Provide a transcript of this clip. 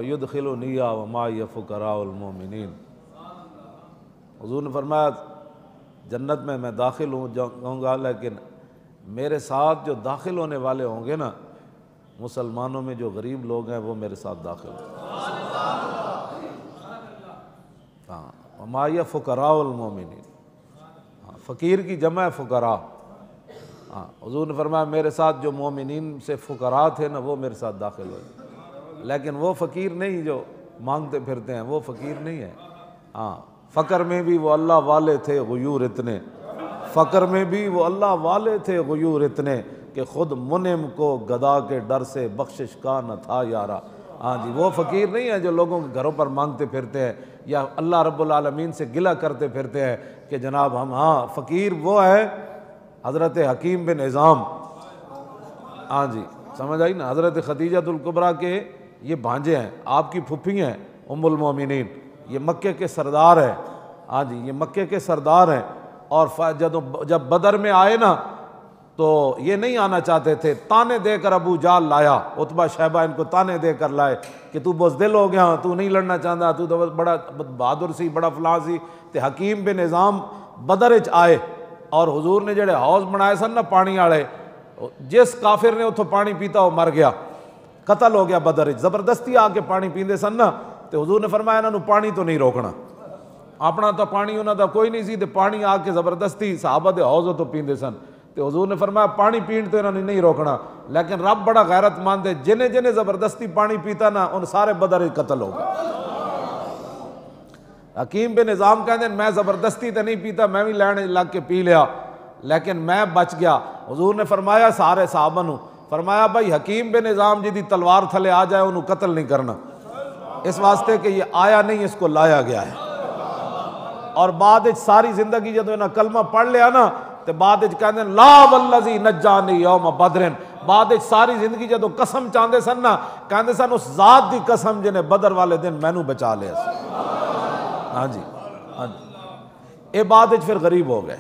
یدخلنی ومعی فقراء المؤمنین۔ حضور نے فرمایا جنت میں میں داخل ہوں گا، لیکن میرے ساتھ جو داخل ہونے والے ہوں گے نا، مسلمانوں میں جو غریب لوگ ہیں وہ میرے ساتھ داخل ہوں گے۔ ہاں، ومعی فقراء المؤمنین، فقیر کی جمع ہے فقراء۔ ہاں، حضور نے فرمایا میرے ساتھ جو مومنین سے فقراء تھے نا وہ میرے ساتھ داخل ہوئے، لیکن وہ فقیر نہیں جو مانگتے پھرتے ہیں، وہ فقیر نہیں ہے۔ ہاں، فقر میں بھی وہ اللہ والے تھے غیور اتنے، فقر میں بھی وہ اللہ والے تھے غیور اتنے کہ خود منعم کو گدا کے ڈر سے بخشش کا نہ تھا یارا۔ ہاں جی، وہ فقیر نہیں ہے جو لوگوں کے گھروں پر مانگتے پھرتے ہیں یا اللہ رب العالمین سے گلہ کرتے پھرتے ہیں کہ جناب ہم، ہاں فقیر وہ ہے حضرت حکیم بن نظام۔ ہاں جی، سمجھ آئی نا، حضرت خدیجہ الکبریٰ کے یہ بھانجے ہیں، آپ کی پھپھی ہیں ام المومنین، یہ مکے کے سردار ہیں۔ ہاں جی، یہ مکے کے سردار ہیں، اور جب بدر میں آئے نا تو یہ نہیں آنا چاہتے تھے، تانے دے کر ابو جہل لایا، عتبہ شیبہ ان کو تانے دے کر لائے کہ تو بزدل ہو گیا، تو نہیں لڑنا چاہتا، تو بڑا بہادر سی، بڑا فلاں سی۔ تے حکیم بن نظام بدر وچ آئے، اور حضور نے جڑے حوض بنائے سن نا پانی والے، جس کافر نے اتوں پانی پیتا وہ مر گیا، قتل ہو گیا بدر وچ۔ زبردستی آ کے پانی پیندے سن نا، تے حضور نے فرمایا انہوں پانی تو نہیں روکنا، اپنا تو پانی انہوں دا کوئی نہیں سی، تے پانی آ کے زبردستی صحابہ دے حوض تو پیندے سن۔ تے حضور نے فرمایا پانی پین تو انہوں نے نہیں روکنا، لیکن رب بڑا غیرت مند ہے، جنہیں جنہیں زبردستی پانی پیتا نا ان سارے بدر وچ قتل ہو گئے۔ حکیم بن نظام کہتے ہیں میں زبردستی تو نہیں پیتا، میں بھی لین لگ کے پی لیا، لیکن میں بچ گیا۔ حضور نے فرمایا سارے صحابہ نو، فرمایا بھائی حکیم بن نظام جی دی تلوار تھلے آ جائے انہوں قتل نہیں کرنا، اس واسطے کہ یہ آیا نہیں، اس کو لایا گیا ہے۔ اور بعد ساری زندگی جدو انہاں کلمہ پڑھ لیا نا تے بعد کہتے ہیں لا والذی نجانی یوم بدر، بعد ساری زندگی جدو قسم چاندے سن نا کہتے سن اس ذات دی قسم جنہیں بدر والے دن مینوں بچا لیا۔ ہاں جی، ہاں جی، یہ بعد پھر غریب ہو گئے۔